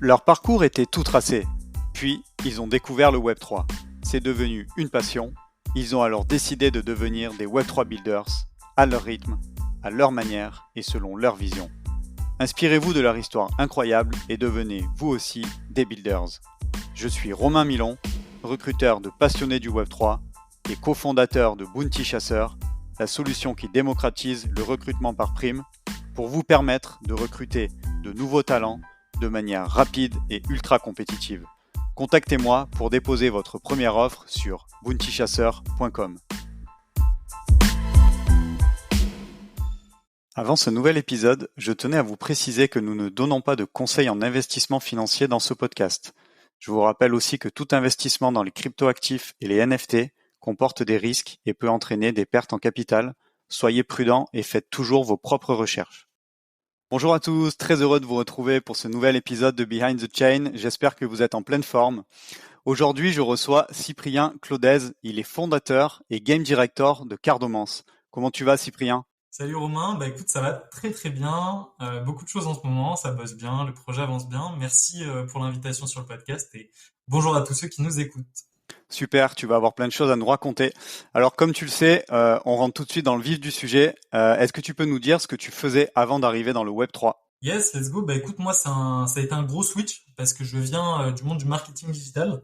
Leur parcours était tout tracé. Puis, ils ont découvert le Web3. C'est devenu une passion. Ils ont alors décidé de devenir des Web3 builders, à leur rythme, à leur manière et selon leur vision. Inspirez-vous de leur histoire incroyable et devenez, vous aussi, des builders. Je suis Romain Milon, recruteur de passionnés du Web3 et cofondateur de Bounty Chasseur, la solution qui démocratise le recrutement par prime pour vous permettre de recruter de nouveaux talents de manière rapide et ultra compétitive. Contactez-moi pour déposer votre première offre sur bountychasseur.com. Avant ce nouvel épisode, je tenais à vous préciser que nous ne donnons pas de conseils en investissement financier dans ce podcast. Je vous rappelle aussi que tout investissement dans les cryptoactifs et les NFT comporte des risques et peut entraîner des pertes en capital. Soyez prudents et faites toujours vos propres recherches. Bonjour à tous, très heureux de vous retrouver pour ce nouvel épisode de Behind the Chain. J'espère que vous êtes en pleine forme. Aujourd'hui, je reçois Cyprien Claudez. Il est fondateur et game director de Cardomance. Comment tu vas, Cyprien ? Salut Romain, écoute, ça va très très bien. Beaucoup de choses en ce moment, ça bosse bien, le projet avance bien. Merci pour l'invitation sur le podcast et bonjour à tous ceux qui nous écoutent. Super, tu vas avoir plein de choses à nous raconter. Alors comme tu le sais, on rentre tout de suite dans le vif du sujet. Est-ce que tu peux nous dire ce que tu faisais avant d'arriver dans le Web3 ? Yes, let's go. Écoute, moi ça a été un gros switch parce que je viens du monde du marketing digital.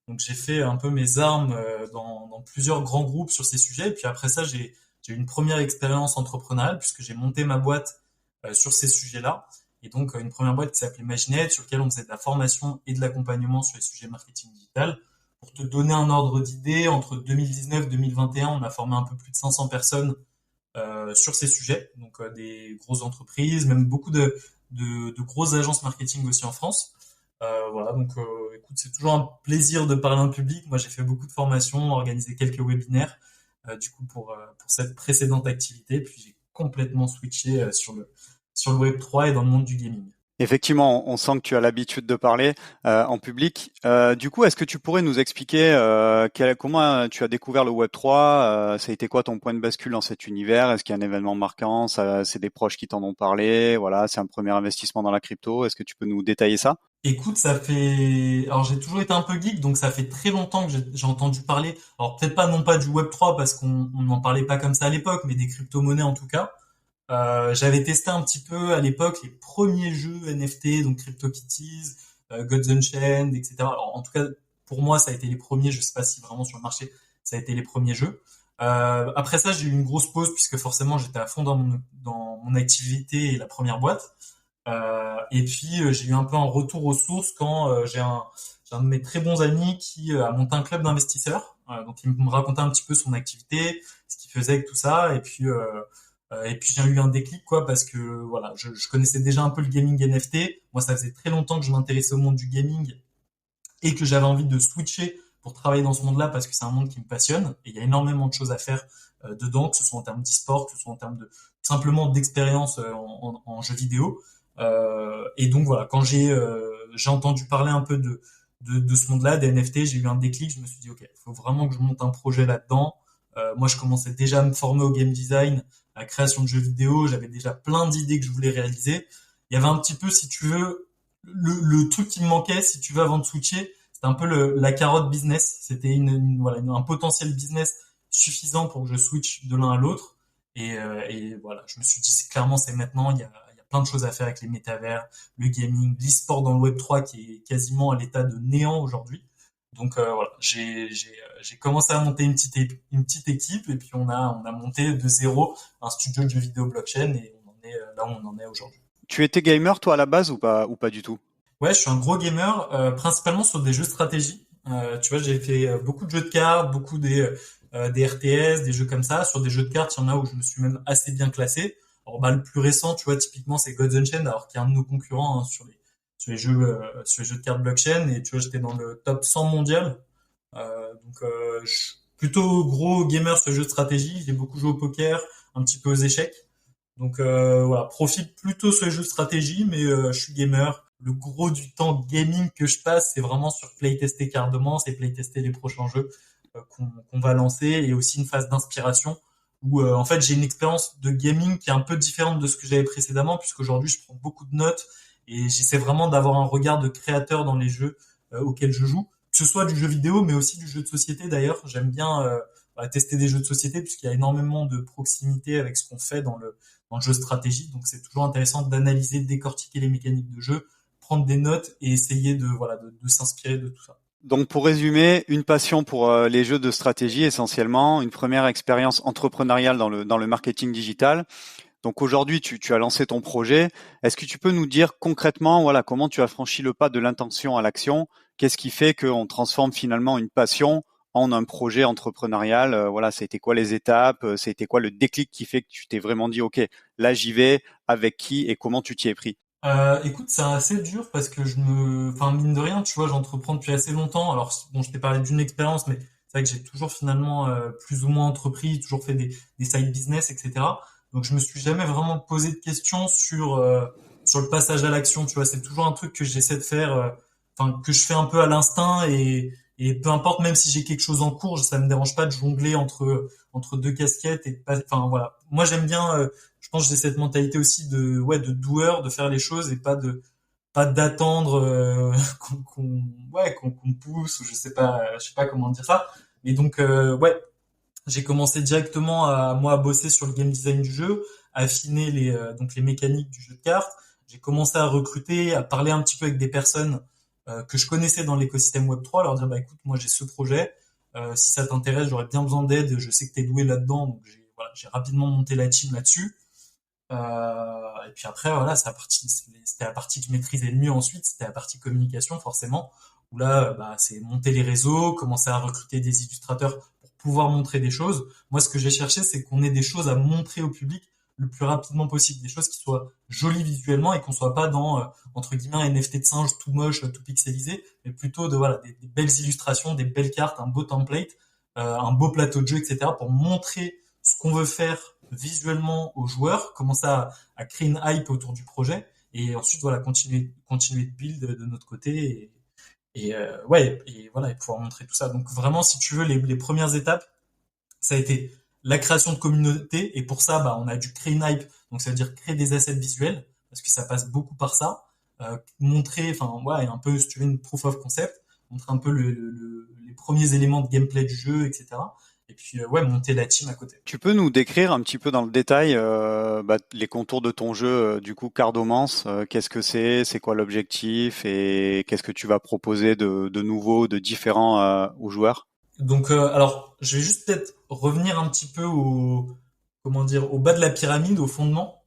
Donc j'ai fait un peu mes armes dans plusieurs grands groupes sur ces sujets. Et puis après ça, j'ai eu une première expérience entrepreneuriale puisque j'ai monté ma boîte sur ces sujets-là. Et donc une première boîte qui s'appelait Maginette sur laquelle on faisait de la formation et de l'accompagnement sur les sujets marketing digital. Pour te donner un ordre d'idée, entre 2019 et 2021, on a formé un peu plus de 500 personnes sur ces sujets. Donc des grosses entreprises, même beaucoup de grosses agences marketing aussi en France. Voilà, donc écoute, c'est toujours un plaisir de parler en public. Moi, j'ai fait beaucoup de formations, organisé quelques webinaires, du coup pour cette précédente activité. Puis j'ai complètement switché sur le Web3 et dans le monde du gaming. Effectivement, on sent que tu as l'habitude de parler en public. Du coup, est-ce que tu pourrais nous expliquer comment tu as découvert le Web3 ça a été quoi ton point de bascule dans cet univers ? Est-ce qu'il y a un événement marquant ? C'est des proches qui t'en ont parlé ? Voilà, c'est un premier investissement dans la crypto. Est-ce que tu peux nous détailler ça ? Écoute, alors j'ai toujours été un peu geek, donc ça fait très longtemps que j'ai entendu parler. Alors peut-être pas non pas du Web3 parce qu'on n'en parlait pas comme ça à l'époque, mais des crypto-monnaies en tout cas. J'avais testé un petit peu à l'époque les premiers jeux NFT, donc CryptoKitties, Gods Unchained, etc. Alors, en tout cas, pour moi, ça a été les premiers. Je sais pas si vraiment sur le marché, ça a été les premiers jeux. Après ça, j'ai eu une grosse pause puisque forcément, j'étais à fond dans mon activité et la première boîte. Et puis, j'ai eu un peu un retour aux sources quand j'ai un de mes très bons amis qui a monté un club d'investisseurs. Donc, il me racontait un petit peu son activité, ce qu'il faisait avec tout ça. Et puis j'ai eu un déclic quoi parce que voilà, je connaissais déjà un peu le gaming NFT. Moi, ça faisait très longtemps que je m'intéressais au monde du gaming et que j'avais envie de switcher pour travailler dans ce monde-là parce que c'est un monde qui me passionne et il y a énormément de choses à faire dedans, que ce soit en termes d'e-sport, que ce soit en termes de simplement d'expérience en jeux vidéo. Et donc voilà, quand j'ai entendu parler un peu de ce monde-là, des NFT, j'ai eu un déclic. Je me suis dit ok, il faut vraiment que je monte un projet là-dedans. Moi, je commençais déjà à me former au game design, à la création de jeux vidéo. J'avais déjà plein d'idées que je voulais réaliser. Il y avait un petit peu, si tu veux, le truc qui me manquait, si tu veux, avant de switcher, c'était un peu la carotte business. C'était voilà, un potentiel business suffisant pour que je switch de l'un à l'autre. Et voilà, je me suis dit, clairement, c'est maintenant. Il y a plein de choses à faire avec les métavers, le gaming, l'e-sport dans le Web3 qui est quasiment à l'état de néant aujourd'hui. Donc voilà, j'ai commencé à monter une petite équipe et puis on a monté de zéro un studio de jeux vidéo blockchain et on en est là où on en est aujourd'hui. Tu étais gamer toi à la base ou pas du tout ? Ouais, je suis un gros gamer, principalement sur des jeux de stratégie. Tu vois, j'ai fait beaucoup de jeux de cartes, beaucoup des RTS, des jeux comme ça. Sur des jeux de cartes, il y en a où je me suis même assez bien classé. Alors le plus récent, tu vois, typiquement c'est Gods Unchained, alors qui est un de nos concurrents hein, sur les jeux de cartes blockchain. Et tu vois, j'étais dans le top 100 mondial. Je suis plutôt gros gamer sur les jeux de stratégie. J'ai beaucoup joué au poker, un petit peu aux échecs. Donc voilà, profite plutôt sur les jeux de stratégie, mais je suis gamer. Le gros du temps gaming que je passe, c'est vraiment sur playtester Cardomance et playtester les prochains jeux qu'on va lancer, et aussi une phase d'inspiration où en fait j'ai une expérience de gaming qui est un peu différente de ce que j'avais précédemment, puisqu'aujourd'hui je prends beaucoup de notes et j'essaie vraiment d'avoir un regard de créateur dans les jeux auxquels je joue, que ce soit du jeu vidéo, mais aussi du jeu de société. D'ailleurs, j'aime bien tester des jeux de société puisqu'il y a énormément de proximité avec ce qu'on fait dans le jeu stratégie. Donc c'est toujours intéressant d'analyser, de décortiquer les mécaniques de jeu, prendre des notes et essayer de s'inspirer de tout ça. Donc pour résumer, une passion pour les jeux de stratégie essentiellement, une première expérience entrepreneuriale dans le marketing digital. Donc aujourd'hui, tu as lancé ton projet. Est-ce que tu peux nous dire concrètement, voilà, comment tu as franchi le pas de l'intention à l'action? Qu'est-ce qui fait qu'on transforme finalement une passion en un projet entrepreneurial? Voilà, ça a été quoi les étapes? Ça a été quoi le déclic qui fait que tu t'es vraiment dit, OK, là j'y vais, avec qui et comment tu t'y es pris? Écoute, c'est assez dur parce que enfin mine de rien, tu vois, j'entreprends depuis assez longtemps. Alors bon, je t'ai parlé d'une expérience, mais c'est vrai que j'ai toujours finalement plus ou moins entrepris, toujours fait des side business, etc. Donc je me suis jamais vraiment posé de questions sur le passage à l'action. Tu vois, c'est toujours un truc que j'essaie de faire, enfin que je fais un peu à l'instinct et peu importe, même si j'ai quelque chose en cours, ça me dérange pas de jongler entre deux casquettes et de pas, enfin voilà. Moi j'aime bien. Je pense que j'ai cette mentalité aussi de doueur, de faire les choses et pas d'attendre qu'on me pousse ou je sais pas comment dire ça. Mais donc ouais, j'ai commencé directement à bosser sur le game design du jeu, à affiner donc les mécaniques du jeu de cartes. J'ai commencé à recruter, à parler un petit peu avec des personnes que je connaissais dans l'écosystème Web3, leur dire bah écoute, moi j'ai ce projet, si ça t'intéresse, j'aurais bien besoin d'aide, je sais que t'es doué là-dedans, donc j'ai rapidement monté la team là-dessus. Et puis après, voilà, c'était la partie que je maîtrisais le mieux ensuite, c'était la partie communication, forcément, où là, bah, c'est monter les réseaux, commencer à recruter des illustrateurs pour pouvoir montrer des choses. Moi, ce que j'ai cherché, c'est qu'on ait des choses à montrer au public le plus rapidement possible, des choses qui soient jolies visuellement et qu'on soit pas dans, entre guillemets, un NFT de singe tout moche, tout pixelisé, mais plutôt voilà, des belles illustrations, des belles cartes, un beau template, un beau plateau de jeu, etc., pour montrer ce qu'on veut faire visuellement aux joueurs, commencer à créer une hype autour du projet et ensuite voilà continuer de build de notre côté ouais et voilà et pouvoir montrer tout ça. Donc vraiment si tu veux les premières étapes ça a été la création de communauté et pour ça bah on a dû créer une hype donc ça veut dire créer des assets visuels parce que ça passe beaucoup par ça montrer enfin ouais un peu si tu veux une proof of concept montrer un peu les premiers éléments de gameplay du jeu etc et puis ouais monter la team à côté. Tu peux nous décrire un petit peu dans le détail les contours de ton jeu, du coup, Cardomance, qu'est-ce que c'est quoi l'objectif et qu'est-ce que tu vas proposer de nouveau, de différent aux joueurs? Donc, alors, je vais juste peut-être revenir un petit peu comment dire, au bas de la pyramide, au fondement.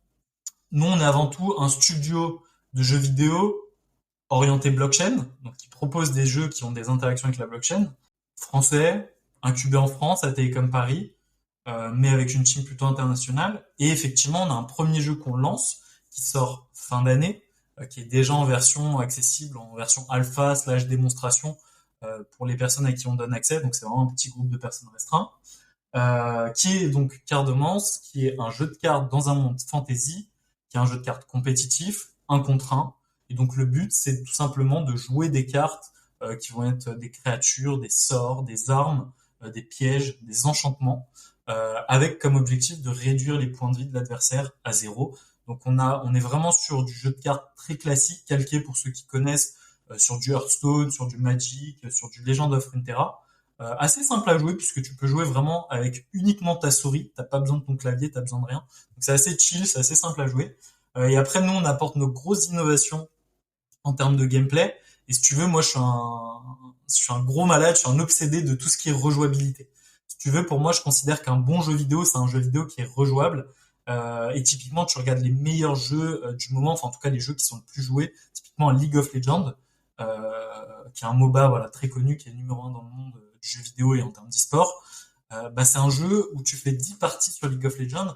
Nous, on est avant tout un studio de jeux vidéo orienté blockchain, donc qui propose des jeux qui ont des interactions avec la blockchain, français, incubé en France, à Télécom Paris, mais avec une team plutôt internationale. Et effectivement, on a un premier jeu qu'on lance, qui sort fin d'année, qui est déjà en version accessible, en version alpha slash démonstration, pour les personnes à qui on donne accès. Donc c'est vraiment un petit groupe de personnes restreint. Qui est donc Cardomance, qui est un jeu de cartes dans un monde fantasy, qui est un jeu de cartes compétitif, un contre un. Et donc le but, c'est tout simplement de jouer des cartes qui vont être des créatures, des sorts, des armes, des pièges, des enchantements, avec comme objectif de réduire les points de vie de l'adversaire à zéro. Donc on est vraiment sur du jeu de cartes très classique, calqué pour ceux qui connaissent, sur du Hearthstone, sur du Magic, sur du Legend of Runeterra. Assez simple à jouer puisque tu peux jouer vraiment avec uniquement ta souris, t'as pas besoin de ton clavier, t'as besoin de rien. Donc c'est assez chill, c'est assez simple à jouer. Et après nous on apporte nos grosses innovations en termes de gameplay. Et si tu veux, moi je suis un gros malade, je suis un obsédé de tout ce qui est rejouabilité. Si tu veux, pour moi je considère qu'un bon jeu vidéo c'est un jeu vidéo qui est rejouable. Et typiquement tu regardes les meilleurs jeux du moment, enfin en tout cas les jeux qui sont le plus joués, typiquement League of Legends, qui est un MOBA voilà très connu, qui est numéro un dans le monde du jeu vidéo et en termes d'e-sport. Bah, c'est un jeu où tu fais 10 parties sur League of Legends,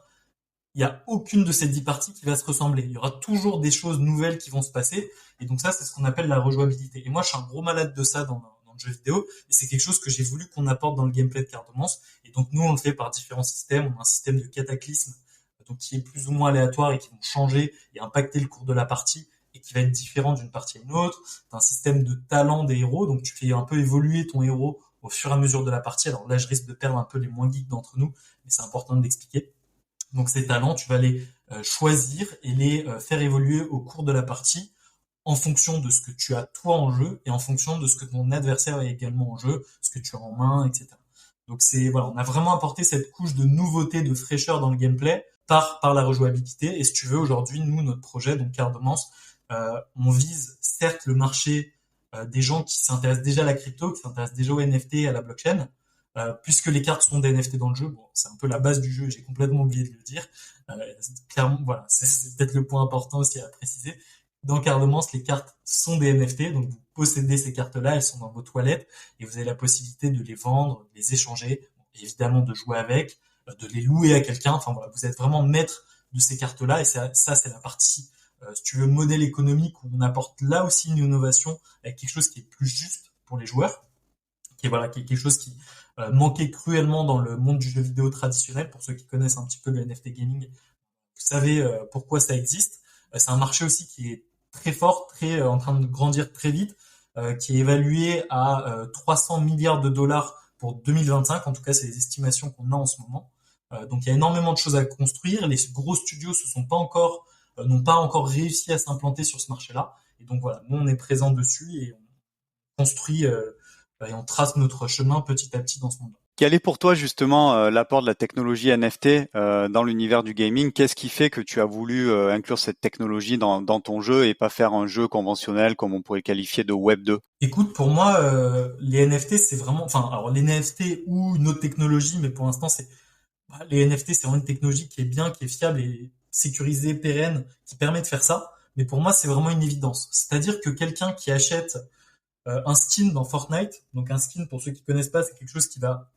il y a aucune de ces 10 parties qui va se ressembler. Il y aura toujours des choses nouvelles qui vont se passer. Et donc ça, c'est ce qu'on appelle la rejouabilité. Et moi, je suis un gros malade de ça dans le jeu vidéo. Et c'est quelque chose que j'ai voulu qu'on apporte dans le gameplay de Cartomance. Et donc nous, on le fait par différents systèmes. On a un système de cataclysme, donc qui est plus ou moins aléatoire et qui vont changer et impacter le cours de la partie et qui va être différent d'une partie à une autre. T'as un système de talent des héros. Donc tu fais un peu évoluer ton héros au fur et à mesure de la partie. Alors là, je risque de perdre un peu les moins geeks d'entre nous, mais c'est important de l'expliquer. Donc ces talents, tu vas les choisir et les faire évoluer au cours de la partie en fonction de ce que tu as toi en jeu et en fonction de ce que ton adversaire a également en jeu, ce que tu as en main, etc. Donc voilà, on a vraiment apporté cette couche de nouveauté, de fraîcheur dans le gameplay par la rejouabilité. Et si tu veux, aujourd'hui, nous, notre projet, donc Cardamance, on vise certes le marché des gens qui s'intéressent déjà à la crypto, qui s'intéressent déjà au NFT, à la blockchain, puisque les cartes sont des NFT dans le jeu. Bon, c'est un peu la base du jeu, j'ai complètement oublié de le dire. Clairement, voilà, c'est peut-être le point important aussi à préciser. Dans Cardamance, les cartes sont des NFT, donc vous possédez ces cartes-là, elles sont dans vos toilettes, et vous avez la possibilité de les vendre, de les échanger, évidemment de jouer avec, de les louer à quelqu'un. Enfin voilà, vous êtes vraiment maître de ces cartes-là, et ça c'est la partie, si tu veux, modèle économique où on apporte là aussi une innovation avec quelque chose qui est plus juste pour les joueurs, qui est quelque chose qui manquait cruellement dans le monde du jeu vidéo traditionnel. Pour ceux qui connaissent un petit peu le NFT gaming, vous savez pourquoi ça existe. C'est un marché aussi qui est très fort, très en train de grandir très vite, qui est évalué à 300 milliards de dollars pour 2025. En tout cas, c'est les estimations qu'on a en ce moment. Donc il y a énormément de choses à construire. Les gros studios n'ont pas encore réussi à s'implanter sur ce marché-là. Et donc voilà, nous on est présent dessus et on construit et on trace notre chemin petit à petit dans ce monde. Quel est pour toi justement l'apport de la technologie NFT dans l'univers du gaming? Qu'est-ce qui fait que tu as voulu inclure cette technologie dans ton jeu et pas faire un jeu conventionnel comme on pourrait qualifier de Web 2? Écoute, pour moi, les NFT, c'est vraiment, enfin, alors les NFT ou une autre technologie, mais pour l'instant, les NFT, c'est vraiment une technologie qui est bien, qui est fiable et sécurisée, pérenne, qui permet de faire ça. Mais pour moi, c'est vraiment une évidence. C'est-à-dire que quelqu'un qui achète un skin dans Fortnite, donc un skin, pour ceux qui connaissent pas, c'est quelque chose qui va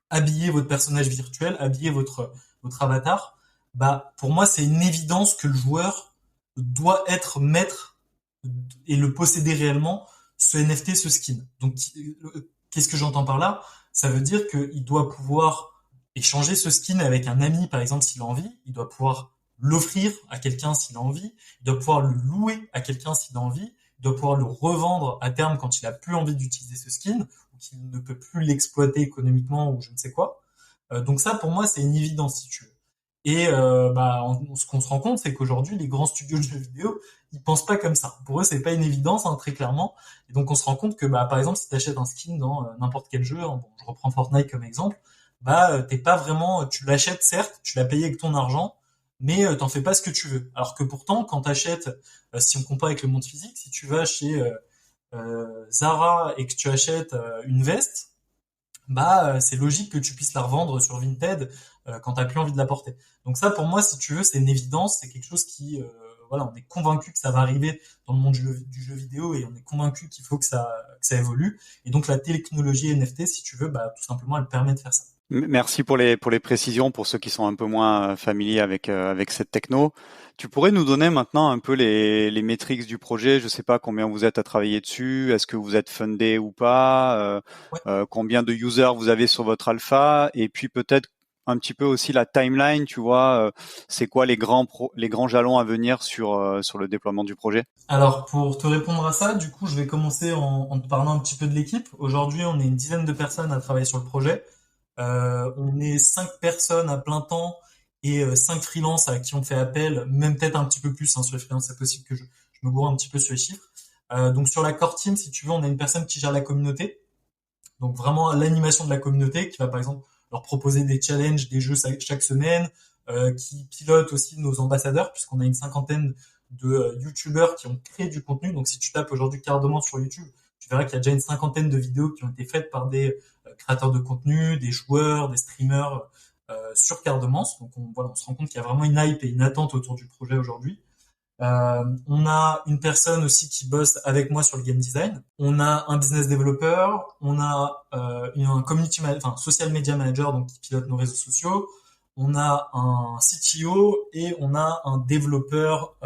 habiller votre personnage virtuel, habiller votre avatar. Bah, pour moi, c'est une évidence que le joueur doit être maître et le posséder réellement, ce NFT, ce skin. Donc, qu'est-ce que j'entends par là? Ça veut dire qu'il doit pouvoir échanger ce skin avec un ami, par exemple, s'il a envie. Il doit pouvoir l'offrir à quelqu'un s'il a envie. Il doit pouvoir le louer à quelqu'un s'il a envie. Il doit pouvoir le revendre à terme quand il a plus envie d'utiliser ce skin ou qu'il ne peut plus l'exploiter économiquement ou je ne sais quoi. Donc ça, pour moi, c'est une évidence, si tu veux. Et ce qu'on se rend compte, c'est qu'aujourd'hui, les grands studios de jeux vidéo, ils pensent pas comme ça. Pour eux, c'est pas une évidence, hein, très clairement. Et donc, on se rend compte que, par exemple, si tu achètes un skin dans n'importe quel jeu, hein, bon, je reprends Fortnite comme exemple, t'es pas vraiment, tu l'achètes certes, tu l'as payé avec ton argent, mais t'en fais pas ce que tu veux. Alors que pourtant, quand t'achètes, si on compare avec le monde physique, si tu vas chez Zara et que tu achètes une veste, c'est logique que tu puisses la revendre sur Vinted quand t'as plus envie de la porter. Donc ça, pour moi, si tu veux, c'est une évidence, c'est quelque chose qui, voilà, on est convaincu que ça va arriver dans le monde du jeu vidéo et on est convaincu qu'il faut que ça évolue. Et donc la technologie NFT, si tu veux, tout simplement, elle permet de faire ça. Merci pour les précisions pour ceux qui sont un peu moins familiers avec cette techno. Tu pourrais nous donner maintenant un peu les métriques du projet. Je sais pas combien vous êtes à travailler dessus. Est-ce que vous êtes fundé ou pas? Ouais. Combien de users vous avez sur votre alpha? Et puis peut-être un petit peu aussi la timeline. Tu vois, c'est quoi les grands jalons à venir sur le déploiement du projet? Alors pour te répondre à ça, du coup, je vais commencer en te parlant un petit peu de l'équipe. Aujourd'hui, on est une dizaine de personnes à travailler sur le projet. On est 5 personnes à plein temps et 5 freelances à qui on fait appel, même peut-être un petit peu plus, hein, sur les freelances, c'est possible que je me gourre un petit peu sur les chiffres. Donc sur la core team, si tu veux, on a une personne qui gère la communauté, donc vraiment l'animation de la communauté, qui va par exemple leur proposer des challenges, des jeux chaque semaine, qui pilote aussi nos ambassadeurs, puisqu'on a une cinquantaine de youtubeurs qui ont créé du contenu. Donc si tu tapes aujourd'hui Cardamance sur YouTube, tu verras qu'il y a déjà une cinquantaine de vidéos qui ont été faites par des créateurs de contenu, des joueurs, des streamers sur Cardamance. Donc on se rend compte qu'il y a vraiment une hype et une attente autour du projet aujourd'hui. On a une personne aussi qui bosse avec moi sur le game design. On a un business developer. On a un social media manager, donc qui pilote nos réseaux sociaux. On a un CTO et on a un développeur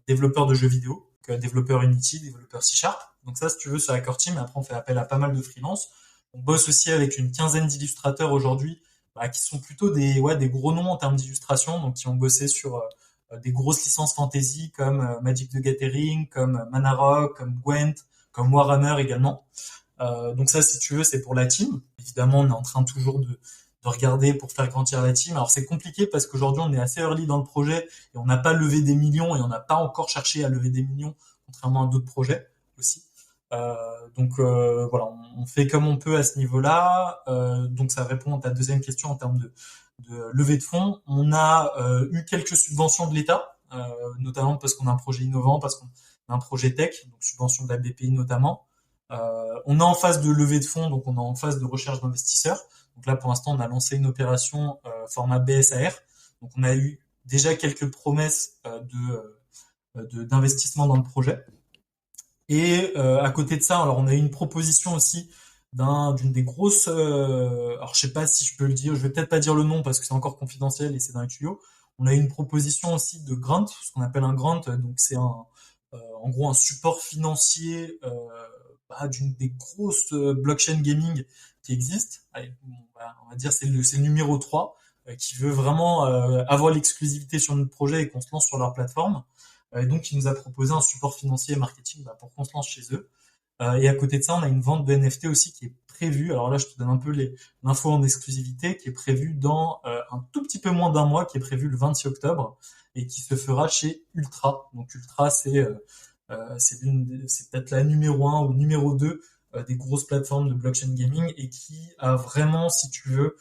de jeux vidéo, donc, développeur Unity, développeur C#. Donc ça, si tu veux, sur la core team. Après, on fait appel à pas mal de freelance. On bosse aussi avec une quinzaine d'illustrateurs aujourd'hui, qui sont plutôt des gros noms en termes d'illustration, donc qui ont bossé sur des grosses licences fantasy comme Magic the Gathering, comme Manarok, comme Gwent, comme Warhammer également. Donc ça, si tu veux, c'est pour la team. Évidemment, on est en train toujours de regarder pour faire grandir la team. Alors c'est compliqué parce qu'aujourd'hui, on est assez early dans le projet et on n'a pas levé des millions et on n'a pas encore cherché à lever des millions contrairement à d'autres projets aussi. Voilà, on fait comme on peut à ce niveau-là. Donc ça répond à ta deuxième question en termes de levée de fonds. On a eu quelques subventions de l'État, notamment parce qu'on a un projet innovant, parce qu'on a un projet tech, donc subvention de la BPI notamment. On est en phase de levée de fonds, donc on est en phase de recherche d'investisseurs. Donc là, pour l'instant, on a lancé une opération format BSAR. Donc on a eu déjà quelques promesses d'investissement dans le projet. Et à côté de ça, alors on a eu une proposition aussi d'une des grosses, alors je sais pas si je peux le dire, je vais peut-être pas dire le nom parce que c'est encore confidentiel et c'est dans les tuyaux. On a eu une proposition aussi de grant, ce qu'on appelle un grant, donc c'est en gros un support financier d'une des grosses blockchain gaming qui existe. Allez, on va dire c'est le numéro 3 qui veut vraiment avoir l'exclusivité sur notre projet et qu'on se lance sur leur plateforme. Et donc, il nous a proposé un support financier et marketing pour qu'on se lance chez eux. Et à côté de ça, on a une vente de NFT aussi qui est prévue. Alors là, je te donne un peu l'info en exclusivité, qui est prévue dans un tout petit peu moins d'un mois, qui est prévue le 26 octobre et qui se fera chez Ultra. Donc Ultra, c'est peut-être la numéro 1 ou numéro 2 des grosses plateformes de blockchain gaming et qui a vraiment, si tu veux,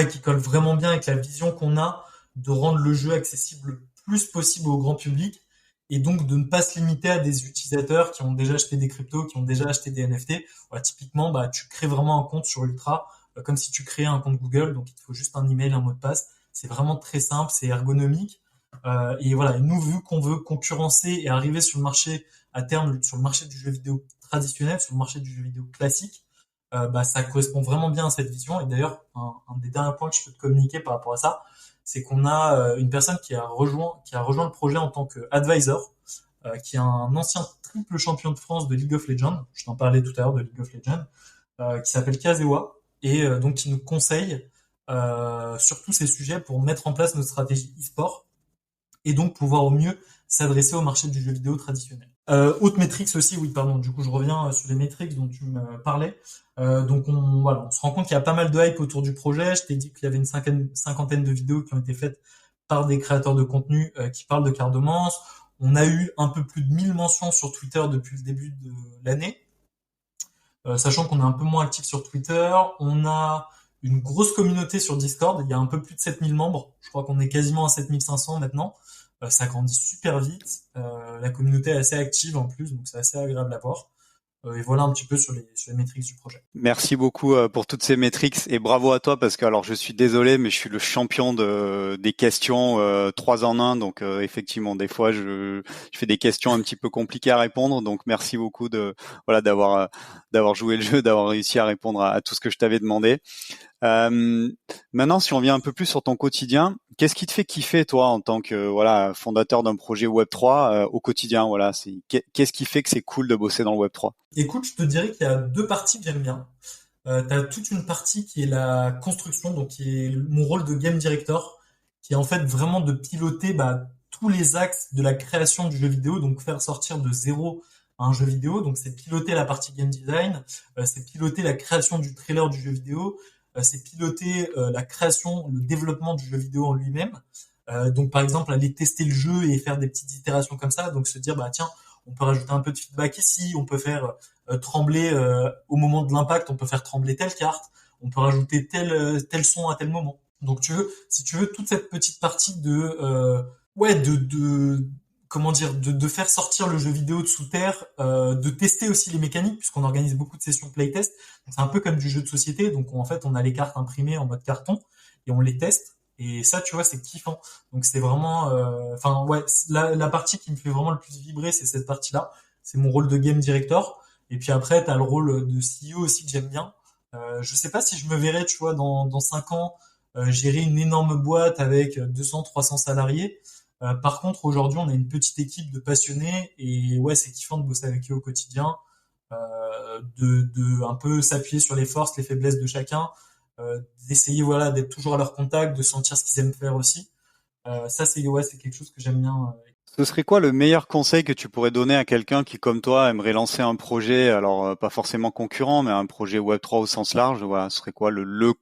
qui colle vraiment bien avec la vision qu'on a de rendre le jeu accessible le plus possible au grand public et donc de ne pas se limiter à des utilisateurs qui ont déjà acheté des cryptos, qui ont déjà acheté des NFT. Voilà, typiquement, tu crées vraiment un compte sur Ultra comme si tu créais un compte Google, donc il te faut juste un email, un mot de passe. C'est vraiment très simple, c'est ergonomique. Et voilà, et nous, vu qu'on veut concurrencer et arriver sur le marché à terme, sur le marché du jeu vidéo traditionnel, sur le marché du jeu vidéo classique, ça correspond vraiment bien à cette vision. Et d'ailleurs, un des derniers points que je peux te communiquer par rapport à ça, c'est qu'on a une personne qui a rejoint le projet en tant qu'advisor, qui est un ancien triple champion de France de League of Legends. Je t'en parlais tout à l'heure de League of Legends, qui s'appelle Kazewa, et donc qui nous conseille sur tous ces sujets pour mettre en place notre stratégie e-sport et donc pouvoir au mieux s'adresser au marché du jeu vidéo traditionnel. Autre métriques aussi, oui, pardon. Du coup, je reviens sur les métriques dont tu me parlais. Donc, on se rend compte qu'il y a pas mal de hype autour du projet. Je t'ai dit qu'il y avait une cinquantaine de vidéos qui ont été faites par des créateurs de contenu qui parlent de Cardomance. On a eu un peu plus de 1000 mentions sur Twitter depuis le début de l'année. Sachant qu'on est un peu moins actif sur Twitter. On a une grosse communauté sur Discord. Il y a un peu plus de 7000 membres. Je crois qu'on est quasiment à 7500 maintenant. Ça grandit super vite. La communauté est assez active en plus, donc c'est assez agréable à voir. Et voilà un petit peu sur les métriques du projet. Merci beaucoup pour toutes ces métriques et bravo à toi parce que alors je suis désolé mais je suis le champion des questions 3 en 1 donc effectivement des fois je fais des questions un petit peu compliquées à répondre donc merci beaucoup d'avoir joué le jeu, d'avoir réussi à répondre à tout ce que je t'avais demandé. Maintenant, si on vient un peu plus sur ton quotidien, qu'est-ce qui te fait kiffer toi en tant que fondateur d'un projet Web3 au quotidien qu'est-ce qui fait que c'est cool de bosser dans le Web3? Écoute, je te dirais qu'il y a deux parties que j'aime bien. T'as toute une partie qui est la construction, donc qui est mon rôle de game director, qui est en fait vraiment de piloter tous les axes de la création du jeu vidéo, donc faire sortir de zéro un jeu vidéo. Donc c'est piloter la partie game design, c'est piloter la création du trailer du jeu vidéo, c'est piloter la création, le développement du jeu vidéo en lui-même. Donc par exemple aller tester le jeu et faire des petites itérations comme ça. Donc se dire tiens, on peut rajouter un peu de feedback ici, on peut faire trembler au moment de l'impact, on peut faire trembler telle carte, on peut rajouter tel son à tel moment. Donc si tu veux toute cette petite partie de faire sortir le jeu vidéo de sous terre, de tester aussi les mécaniques puisqu'on organise beaucoup de sessions playtest. C'est un peu comme du jeu de société, donc en fait on a les cartes imprimées en mode carton et on les teste. Et ça, tu vois, c'est kiffant. Donc c'est vraiment, la partie qui me fait vraiment le plus vibrer, c'est cette partie-là. C'est mon rôle de game director. Et puis après, t'as le rôle de CEO aussi que j'aime bien. Je sais pas si je me verrais, tu vois, dans 5 ans, gérer une énorme boîte avec 200, 300 salariés. Par contre, aujourd'hui, on a une petite équipe de passionnés et ouais, c'est kiffant de bosser avec eux au quotidien, de un peu s'appuyer sur les forces, les faiblesses de chacun, d'essayer d'être toujours à leur contact, de sentir ce qu'ils aiment faire aussi. Ça, c'est quelque chose que j'aime bien. Ce serait quoi le meilleur conseil que tu pourrais donner à quelqu'un qui, comme toi, aimerait lancer un projet, alors pas forcément concurrent, mais un projet Web3 au sens large? Voilà, ce serait quoi le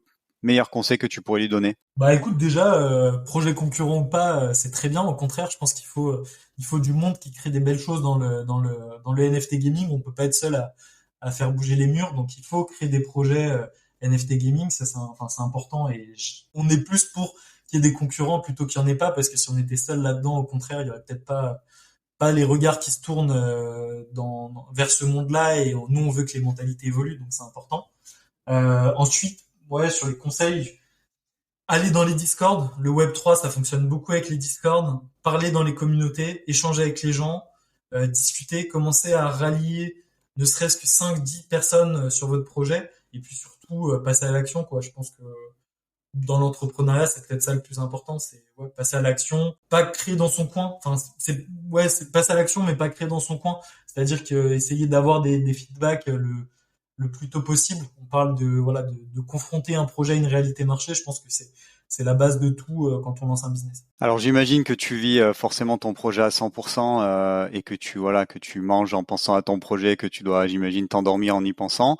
meilleurs conseils que tu pourrais lui donner? Bah écoute, déjà, projet concurrent ou pas, c'est très bien. Au contraire, je pense il faut du monde qui crée des belles choses dans le NFT gaming. On peut pas être seul à faire bouger les murs, donc il faut créer des projets NFT gaming. Ça, enfin, c'est important et on est plus pour qu'il y ait des concurrents plutôt qu'il y en ait pas, parce que si on était seul là-dedans, au contraire, il y aurait peut-être pas les regards qui se tournent vers ce monde-là et nous, on veut que les mentalités évoluent, donc c'est important. Ensuite, ouais, sur les conseils. Aller dans les Discord, le Web3, ça fonctionne beaucoup avec les Discord. Parler dans les communautés, échanger avec les gens, discuter, commencer à rallier ne serait-ce que 5, 10 personnes sur votre projet, et puis surtout passer à l'action, quoi. Je pense que dans l'entrepreneuriat, c'est peut-être ça le plus important, c'est ouais, passer à l'action, pas créer dans son coin. Enfin, c'est passer à l'action, mais pas créer dans son coin. C'est-à-dire que essayer d'avoir des feedbacks le plus tôt possible. On parle de confronter un projet à une réalité marché. Je pense que c'est la base de tout quand on lance un business. Alors j'imagine que tu vis forcément ton projet à 100% et que que tu manges en pensant à ton projet, que tu dois, j'imagine, t'endormir en y pensant.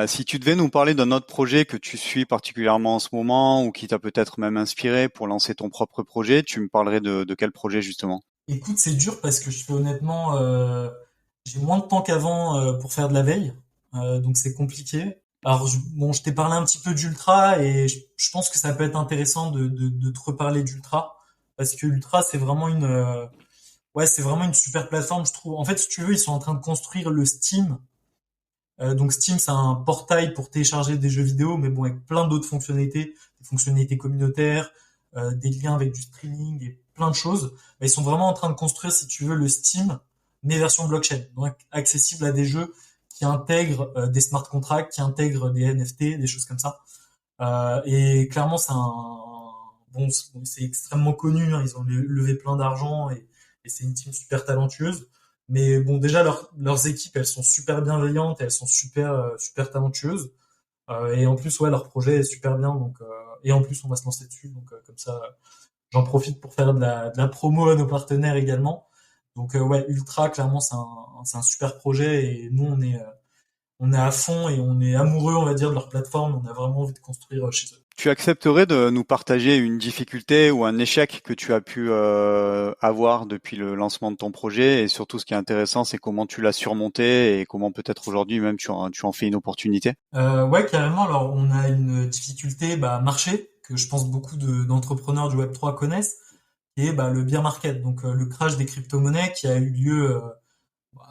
Si tu devais nous parler d'un autre projet que tu suis particulièrement en ce moment ou qui t'a peut-être même inspiré pour lancer ton propre projet, tu me parlerais de quel projet justement? Écoute, c'est dur parce que je fais honnêtement, j'ai moins de temps qu'avant pour faire de la veille, donc c'est compliqué. Alors bon, je t'ai parlé un petit peu d'Ultra et je pense que ça peut être intéressant de te reparler d'Ultra parce que Ultra c'est vraiment ouais, c'est vraiment une super plateforme, je trouve. En fait, si tu veux, ils sont en train de construire le Steam. Donc Steam, c'est un portail pour télécharger des jeux vidéo, mais bon, avec plein d'autres fonctionnalités, des fonctionnalités communautaires, des liens avec du streaming et plein de choses. Bah, ils sont vraiment en train de construire, si tu veux, le Steam, mais version blockchain, donc accessible à des jeux qui intègrent des smart contracts, qui intègrent des NFT, des choses comme ça. Et clairement, c'est extrêmement connu. Hein, ils ont levé plein d'argent et c'est une team super talentueuse. Mais bon, déjà leurs équipes, elles sont super bienveillantes, elles sont super talentueuses. Et en plus, ouais, leur projet est super bien. Donc, et en plus, on va se lancer dessus. Donc, comme ça, j'en profite pour faire de la promo à nos partenaires également. Donc, ouais, Ultra, clairement, c'est un super projet. Et nous, on est à fond et on est amoureux, on va dire, de leur plateforme. On a vraiment envie de construire chez eux. Tu accepterais de nous partager une difficulté ou un échec que tu as pu avoir depuis le lancement de ton projet et surtout ce qui est intéressant c'est comment tu l'as surmonté et comment peut-être aujourd'hui même tu en fais une opportunité. Ouais, carrément. Alors, on a une difficulté marché que je pense beaucoup d'entrepreneurs du Web3 connaissent, qui est le bear market, donc le crash des crypto-monnaies qui a eu lieu,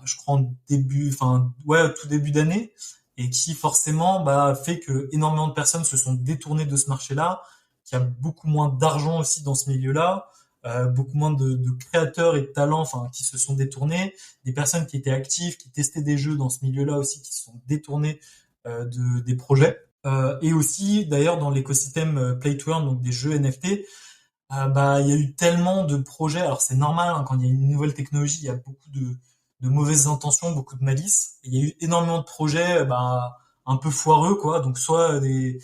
je crois au tout début d'année, et qui forcément fait que énormément de personnes se sont détournées de ce marché-là, qu'il y a beaucoup moins d'argent aussi dans ce milieu-là, beaucoup moins de créateurs et de talents, enfin, qui se sont détournés, des personnes qui étaient actives, qui testaient des jeux dans ce milieu-là aussi, qui se sont détournées des projets. Et aussi, d'ailleurs, dans l'écosystème Play to Earn, donc des jeux NFT, il y a eu tellement de projets. Alors c'est normal, hein, quand il y a une nouvelle technologie, il y a beaucoup de mauvaises intentions, beaucoup de malice. Et il y a eu énormément de projets, un peu foireux, quoi. Donc soit des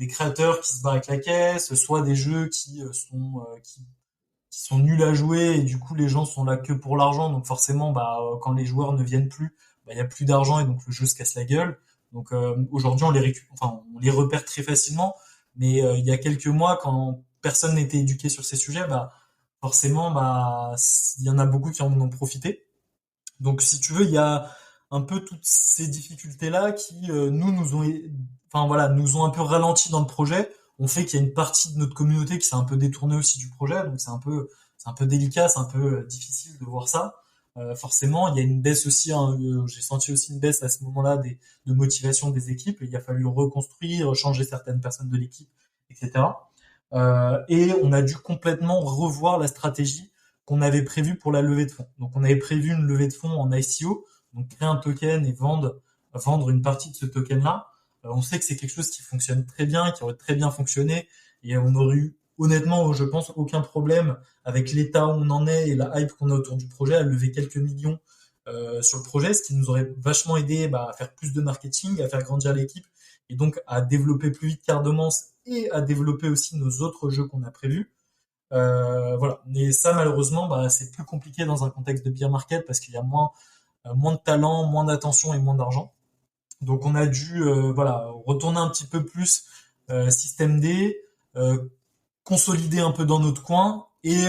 créateurs qui se barrent avec la caisse, soit des jeux qui sont nuls à jouer et du coup les gens sont là que pour l'argent. Donc forcément, quand les joueurs ne viennent plus, il y a plus d'argent et donc le jeu se casse la gueule. Donc aujourd'hui on les repère très facilement. Mais il y a quelques mois, quand personne n'était éduqué sur ces sujets, forcément, il y en a beaucoup qui en ont profité. Donc, si tu veux, il y a un peu toutes ces difficultés-là qui nous ont un peu ralenti dans le projet. On fait qu'il y a une partie de notre communauté qui s'est un peu détournée aussi du projet, donc c'est un peu délicat, c'est un peu difficile de voir ça. Forcément, il y a une baisse aussi. Hein, j'ai senti aussi une baisse à ce moment-là de motivation des équipes. Il a fallu reconstruire, changer certaines personnes de l'équipe, etc. Et on a dû complètement revoir la stratégie qu'on avait prévue pour la levée de fonds. Donc on avait prévu une levée de fonds en ICO, donc créer un token et vendre une partie de ce token-là. On sait que c'est quelque chose qui fonctionne très bien, qui aurait très bien fonctionné, et on aurait eu honnêtement, je pense, aucun problème avec l'état où on en est et la hype qu'on a autour du projet à lever quelques millions sur le projet, ce qui nous aurait vachement aidé à faire plus de marketing, à faire grandir l'équipe et donc à développer plus vite Cardomance et à développer aussi nos autres jeux qu'on a prévus. Voilà. Mais ça, malheureusement, c'est plus compliqué dans un contexte de bear market parce qu'il y a moins de talent, moins d'attention et moins d'argent. Donc on a dû retourner un petit peu plus système D, consolider un peu dans notre coin et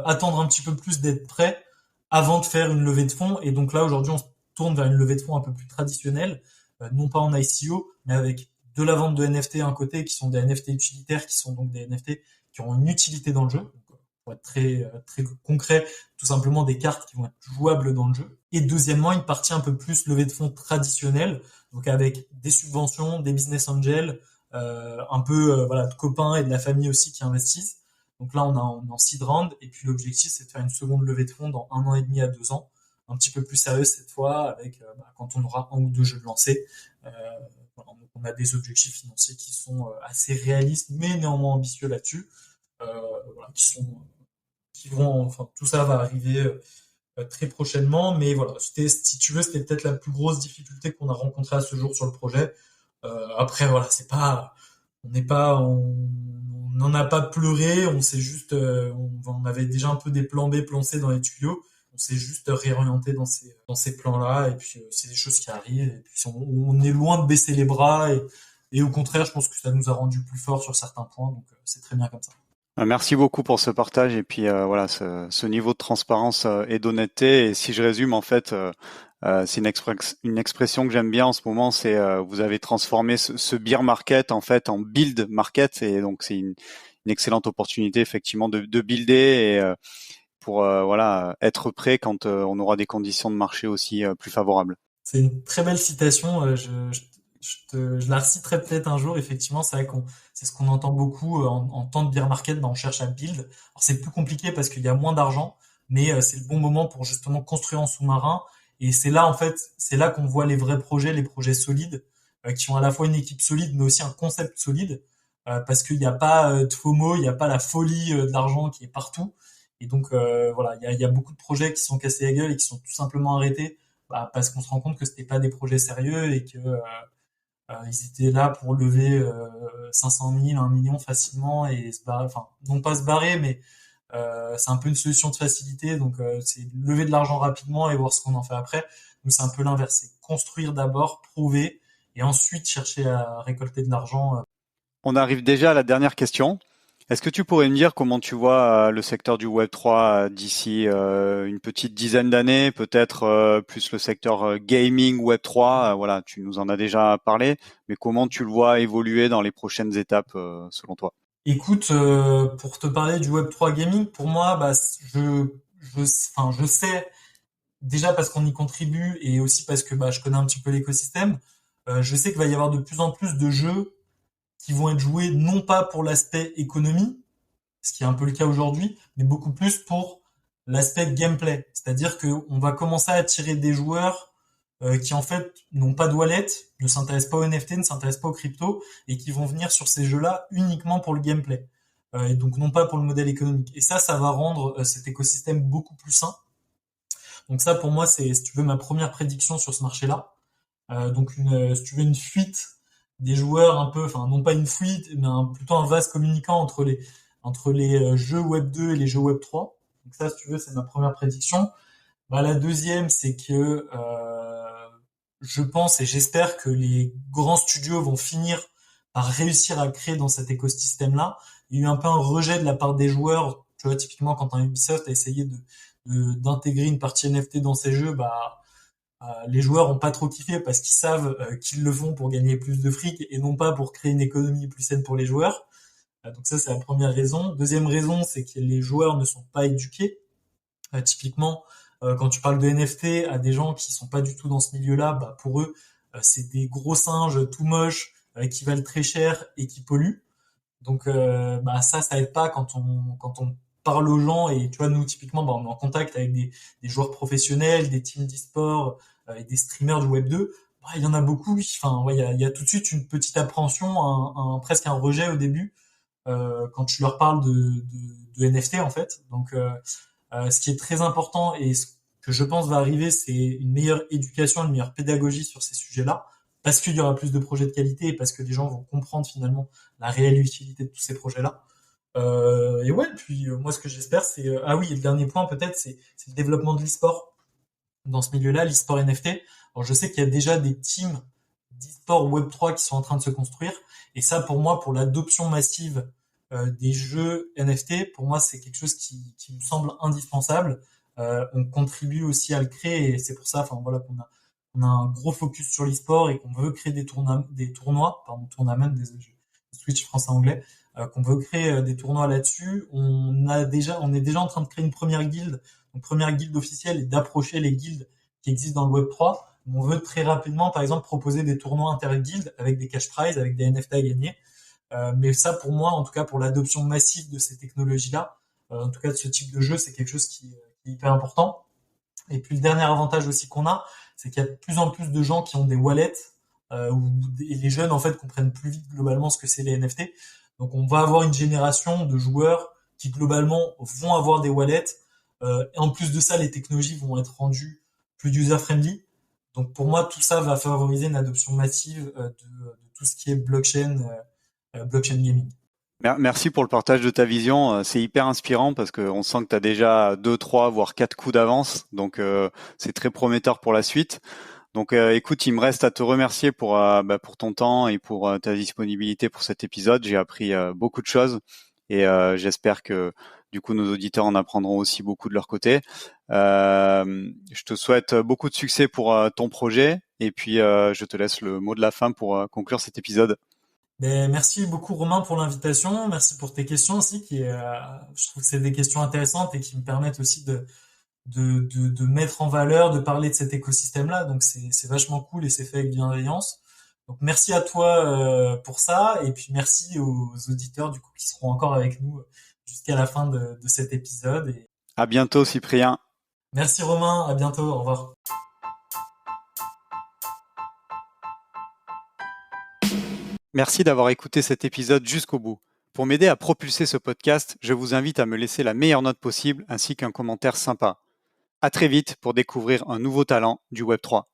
attendre un petit peu plus d'être prêt avant de faire une levée de fonds. Et donc là, aujourd'hui, on se tourne vers une levée de fonds un peu plus traditionnelle, non pas en ICO, mais avec de la vente de NFT à un côté, qui sont des NFT utilitaires, qui sont donc des NFT qui ont une utilité dans le jeu. Donc, pour être très concret, tout simplement des cartes qui vont être jouables dans le jeu. Et deuxièmement, une partie un peu plus levée de fonds traditionnelle, donc avec des subventions, des business angels, un peu voilà, de copains et de la famille aussi qui investissent. Donc là, on est en seed round, et puis l'objectif, c'est de faire une seconde levée de fonds dans 1 an et demi à 2 ans, un petit peu plus sérieuse cette fois, avec quand on aura un ou deux jeux de lancés. Voilà, donc on a des objectifs financiers qui sont assez réalistes, mais néanmoins ambitieux là-dessus, voilà, qui vont, enfin, tout ça va arriver très prochainement, mais voilà, si tu veux, c'était peut-être la plus grosse difficulté qu'on a rencontrée à ce jour sur le projet. Après, voilà, c'est pas, on n'est pas, on n'en a pas pleuré, on s'est juste, on avait déjà un peu des plans B, plans C dans les tuyaux, on s'est juste réorienté dans ces plans-là, et puis c'est des choses qui arrivent, et puis on est loin de baisser les bras, et au contraire, je pense que ça nous a rendu plus forts sur certains points, donc c'est très bien comme ça. Merci beaucoup pour ce partage et puis voilà ce niveau de transparence et d'honnêteté. Et si je résume, en fait, c'est une expression que j'aime bien en ce moment. C'est vous avez transformé ce bear market en fait en build market, et donc c'est une excellente opportunité effectivement de builder et pour voilà être prêt quand on aura des conditions de marché aussi plus favorables. C'est une très belle citation. Je la reciterai peut-être un jour. Effectivement, c'est vrai c'est ce qu'on entend beaucoup en temps de bear market. Ben, on cherche à build. Alors c'est plus compliqué parce qu'il y a moins d'argent, mais c'est le bon moment pour justement construire en sous-marin. Et c'est là, en fait, c'est là qu'on voit les vrais projets, les projets solides, qui ont à la fois une équipe solide, mais aussi un concept solide, parce qu'il n'y a pas de FOMO, il n'y a pas la folie de l'argent qui est partout. Et donc voilà, il y a beaucoup de projets qui sont cassés la gueule et qui sont tout simplement arrêtés, parce qu'on se rend compte que c'était pas des projets sérieux et que ils étaient là pour lever 500 000, 1 million facilement et se barrer, enfin non pas se barrer, mais c'est un peu une solution de facilité. Donc c'est lever de l'argent rapidement et voir ce qu'on en fait après. Donc c'est un peu l'inverse, c'est construire d'abord, prouver et ensuite chercher à récolter de l'argent. On arrive déjà à la dernière question. Est-ce que tu pourrais me dire comment tu vois le secteur du Web3 d'ici une petite dizaine d'années, peut-être plus le secteur gaming Web3, voilà, tu nous en as déjà parlé, mais comment tu le vois évoluer dans les prochaines étapes selon toi? Écoute, pour te parler du Web3 gaming, pour moi, enfin, je sais déjà parce qu'on y contribue et aussi parce que je connais un petit peu l'écosystème. Je sais qu'il va y avoir de plus en plus de jeux qui vont être joués non pas pour l'aspect économie, ce qui est un peu le cas aujourd'hui, mais beaucoup plus pour l'aspect gameplay. C'est-à-dire qu'on va commencer à attirer des joueurs qui en fait n'ont pas de wallet, ne s'intéressent pas aux NFT, ne s'intéressent pas aux crypto, et qui vont venir sur ces jeux-là uniquement pour le gameplay. Et donc non pas pour le modèle économique. Et ça va rendre cet écosystème beaucoup plus sain. Donc ça, pour moi, c'est, si tu veux, ma première prédiction sur ce marché-là. Donc si tu veux, une fuite des joueurs un peu, enfin non pas une fuite, mais plutôt un vase communicant entre les jeux Web 2 et les jeux Web 3. Donc ça, si tu veux, c'est ma première prédiction. La deuxième, c'est que je pense et j'espère que les grands studios vont finir par réussir à créer dans cet écosystème-là. Il y a eu un peu un rejet de la part des joueurs. Tu vois, typiquement, quand un Ubisoft a essayé d'intégrer une partie NFT dans ses jeux, les joueurs ont pas trop kiffé parce qu'ils savent qu'ils le font pour gagner plus de fric et non pas pour créer une économie plus saine pour les joueurs. Donc ça, c'est la première raison. Deuxième raison, c'est que les joueurs ne sont pas éduqués. Typiquement, quand tu parles de NFT à des gens qui sont pas du tout dans ce milieu-là, pour eux, c'est des gros singes tout moches qui valent très cher et qui polluent. Donc ça aide pas quand on parle aux gens. Et tu vois, nous typiquement, on est en contact avec des joueurs professionnels, des teams d'e-sport et des streamers du Web 2. Il y en a beaucoup. Enfin, ouais, il y a tout de suite une petite appréhension, presque un rejet au début quand tu leur parles de NFT en fait. Donc ce qui est très important et ce que je pense va arriver, c'est une meilleure éducation, une meilleure pédagogie sur ces sujets-là, parce qu'il y aura plus de projets de qualité et parce que les gens vont comprendre finalement la réelle utilité de tous ces projets-là. Et ouais, puis moi ce que j'espère, c'est ah oui, et le dernier point peut-être, c'est le développement de l'e-sport dans ce milieu-là, l'e-sport NFT. Alors je sais qu'il y a déjà des teams d'e-sport Web3 qui sont en train de se construire. Et ça, pour moi, pour l'adoption massive des jeux NFT, pour moi, c'est quelque chose qui me semble indispensable. On contribue aussi à le créer et c'est pour ça, enfin voilà, on a un gros focus sur l'e-sport et qu'on veut créer tournois, désolé, je switch français-anglais, qu'on veut créer des tournois là-dessus. On est déjà en train de créer une première guilde, une première guilde officielle et d'approcher les guildes qui existent dans le Web3. On veut très rapidement, par exemple, proposer des tournois inter-guildes avec des cash prizes, avec des NFT à gagner. Mais ça, pour moi, en tout cas, pour l'adoption massive de ces technologies-là, en tout cas de ce type de jeu, c'est quelque chose qui est hyper important. Et puis le dernier avantage aussi qu'on a, c'est qu'il y a de plus en plus de gens qui ont des wallets, et les jeunes en fait comprennent plus vite globalement ce que c'est les NFT. Donc on va avoir une génération de joueurs qui globalement vont avoir des wallets. Et en plus de ça, les technologies vont être rendues plus user-friendly. Donc pour moi, tout ça va favoriser une adoption massive de tout ce qui est blockchain gaming. Merci pour le partage de ta vision. C'est hyper inspirant parce qu'on sent que tu as déjà 2, 3, voire 4 coups d'avance. Donc, c'est très prometteur pour la suite. Donc, écoute, il me reste à te remercier pour ton temps et pour ta disponibilité pour cet épisode. J'ai appris beaucoup de choses et j'espère que du coup nos auditeurs en apprendront aussi beaucoup de leur côté. Je te souhaite beaucoup de succès pour ton projet et puis je te laisse le mot de la fin pour conclure cet épisode. Ben, merci beaucoup Romain pour l'invitation, merci pour tes questions aussi, je trouve que c'est des questions intéressantes et qui me permettent aussi de mettre en valeur, de parler de cet écosystème-là. Donc c'est vachement cool et c'est fait avec bienveillance. Donc merci à toi pour ça et puis merci aux auditeurs du coup qui seront encore avec nous jusqu'à la fin de cet épisode. Et À bientôt, Cyprien. merci Romain, à bientôt, au revoir. Merci d'avoir écouté cet épisode jusqu'au bout. Pour m'aider à propulser ce podcast, je vous invite à me laisser la meilleure note possible ainsi qu'un commentaire sympa. À très vite pour découvrir un nouveau talent du Web3.